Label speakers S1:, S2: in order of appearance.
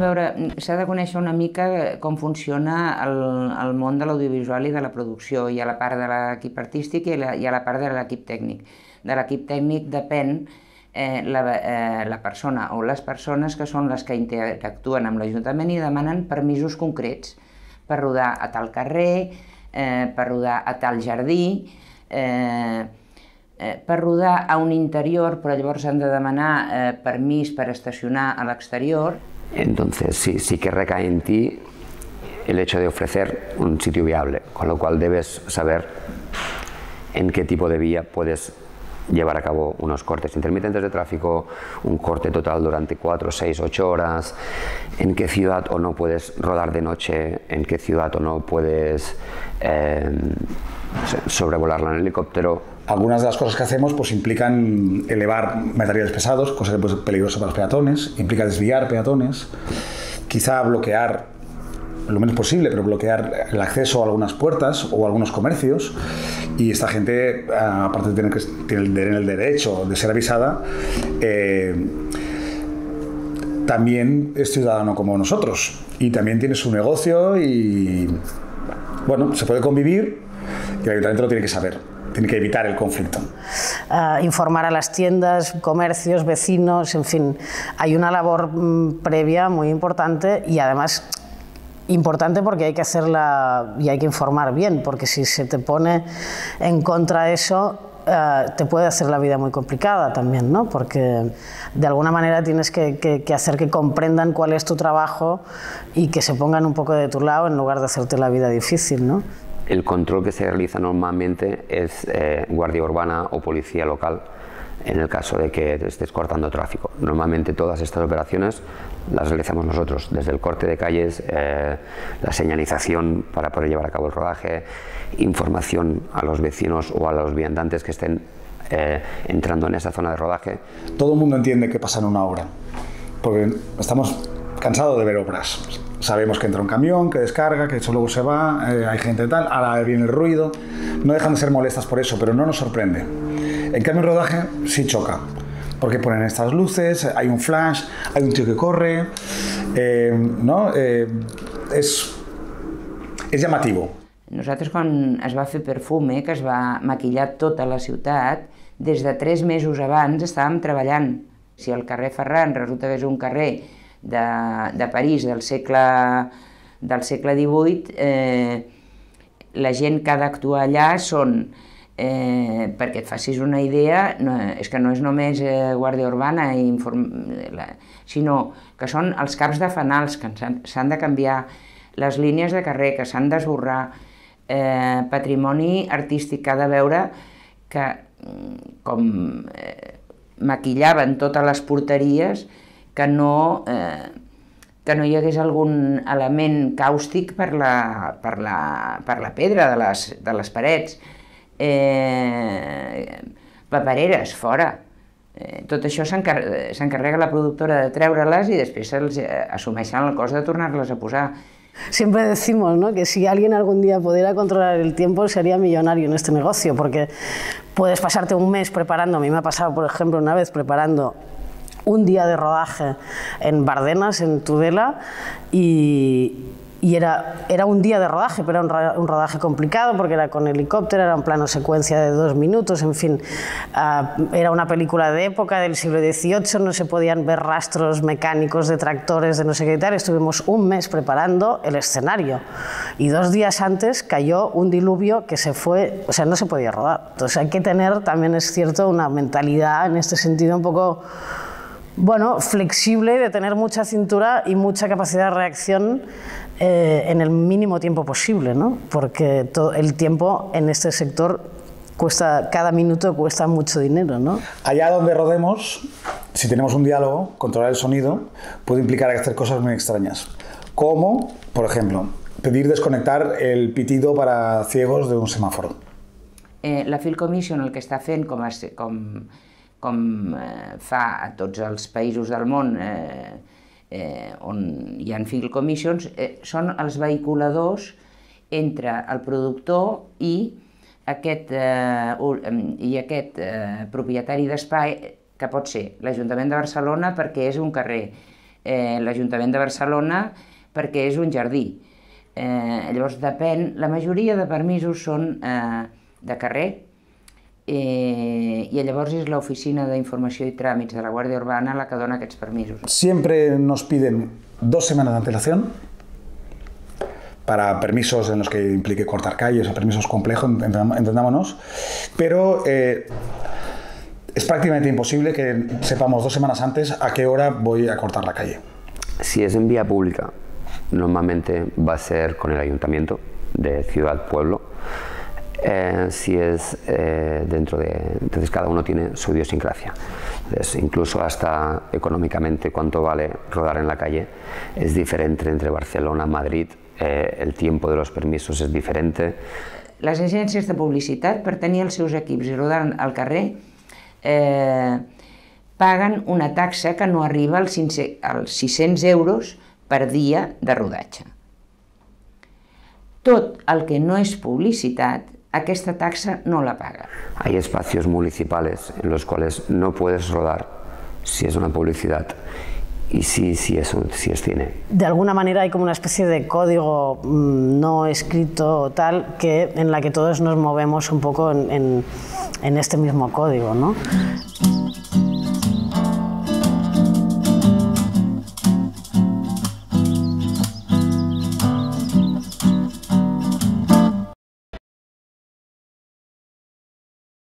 S1: veure, s'ha de conèixer una mica com funciona el món de l'audiovisual i de la producció. Hi ha la part de l'equip artístic i hi ha la part de l'equip tècnic. De l'equip tècnic depèn la persona o les persones que són les que interactuen amb l'Ajuntament i demanen permisos concrets per rodar a tal carrer, per rodar a tal jardí, per rodar a un interior, però llavors han de demanar permís per estacionar a l'exterior.
S2: Entonces sí que recae en ti el hecho de ofrecer un sitio viable, con lo cual debes saber en qué tipo de vía puedes llevar a cabo unos cortes intermitentes de tráfico, un corte total durante 4, 6, 8 horas, en qué ciudad o no puedes rodar de noche, en qué ciudad o no puedes sobrevolarla en helicóptero.
S3: Algunas de las cosas que hacemos pues implican elevar materiales pesados, cosa que puede ser peligrosa para los peatones, implica desviar peatones, quizá bloquear lo menos posible, pero bloquear el acceso a algunas puertas o a algunos comercios, y esta gente, aparte de tener el derecho de ser avisada, también es ciudadano como nosotros y también tiene su negocio y bueno, se puede convivir y el ayuntamiento lo tiene que saber. Tiene que evitar el conflicto.
S4: Informar a las tiendas, comercios, vecinos, en fin, hay una labor previa muy importante y además importante porque hay que hacerla y hay que informar bien, porque si se te pone en contra eso, te puede hacer la vida muy complicada también, ¿no? Porque de alguna manera tienes que hacer que comprendan cuál es tu trabajo y que se pongan un poco de tu lado en lugar de hacerte la vida difícil, ¿no?
S2: El control que se realiza normalmente es guardia urbana o policía local en el caso de que estés cortando tráfico. Normalmente todas estas operaciones las realizamos nosotros, desde el corte de calles, la señalización para poder llevar a cabo el rodaje, información a los vecinos o a los viandantes que estén entrando en esa zona de rodaje.
S3: Todo el mundo entiende qué pasa en una obra, porque estamos cansados de ver obras. Sabemos que entra un camión, que descarga, que eso luego se va, hay gente tal, ahora viene el ruido. No dejan de ser molestas por eso, pero no nos sorprende. En cambio, el rodaje sí choca, porque ponen estas luces, hay un flash, hay un tío que corre, ¿no? Es llamativo.
S1: Nosaltres, quan es va fer Perfume, que es va maquillar tota la ciutat, des de 3 mesos abans estàvem treballant. Si el carrer Ferran resulta que és un carrer de París del segle XVIII, la gent que ha d'actuar allà són, perquè et facis una idea, és que no és només guàrdia urbana, sinó que són els caps de fanals que s'han de canviar, les línies de carrer que s'han d'esborrar, patrimoni artístic que ha de veure que com maquillaven totes les porteries que no hi hagués algun element càustic per la pedra de les parets, papereres fora. Tot això s'encarrega la productora de treure-les i després assumeixen el cost de tornar-les a posar.
S4: Siempre decimos, ¿no?, que si alguien algún día pudiera controlar el tiempo sería millonario en este negocio, porque puedes pasarte un mes preparando. A mí me ha pasado, por ejemplo, una vez preparando un día de rodaje en Bardenas, en Tudela, y era un día de rodaje, pero era un rodaje complicado porque era con helicóptero, era un plano secuencia de 2 minutos, en fin, era una película de época del siglo XVIII, no se podían ver rastros mecánicos de tractores, de no sé qué tal. Estuvimos un mes preparando el escenario y 2 días antes cayó un diluvio que se fue, o sea, no se podía rodar. Entonces hay que tener, también es cierto, una mentalidad en este sentido un poco, bueno, flexible, de tener mucha cintura y mucha capacidad de reacción en el mínimo tiempo posible, ¿no? Porque el tiempo en este sector cuesta, cada minuto cuesta mucho dinero, ¿no?
S3: Allá donde rodemos, si tenemos un diálogo, controlar el sonido puede implicar hacer cosas muy extrañas, como, por ejemplo, pedir desconectar el pitido para ciegos de un semáforo.
S1: La Film Commission el que està fent, com fa a tots els països del món on hi ha Film Commissions, són els vehiculadors entre el productor i aquest propietari d'espai, que pot ser l'Ajuntament de Barcelona perquè és un carrer, l'Ajuntament de Barcelona perquè és un jardí. Llavors depèn, la majoria de permisos són de carrer i llavors és l'Oficina d'Informació i Tràmits de la Guàrdia Urbana la que dona aquests permisos.
S3: Siempre nos piden 2 semanas de antelación para permisos en los que implique cortar calles o permisos complejos, entendámonos, pero es prácticamente imposible que sepamos 2 semanas antes a qué hora voy a cortar la calle.
S2: Si es en vía pública, normalmente va a ser con el ayuntamiento de ciudad-pueblo. Si es dentro de... Entonces cada uno tiene su idiosincrasia. Entonces, incluso hasta económicamente cuánto vale rodar en la calle es diferente entre Barcelona y Madrid. El tiempo de los permisos és diferent.
S1: Les agències de publicitat, per tenir els seus equips i rodar al carrer, paguen una taxa que no arriba als 600 euros per dia de rodatge. Tot el que no és publicitat, aquesta taxa no la paga.
S2: Hay espacios municipales en los cuales no puedes rodar si es una publicidad. Y sí es cine.
S4: De alguna manera hay como una especie de código no escrito o tal, en la que todos nos movemos un poco en este mismo código, ¿no?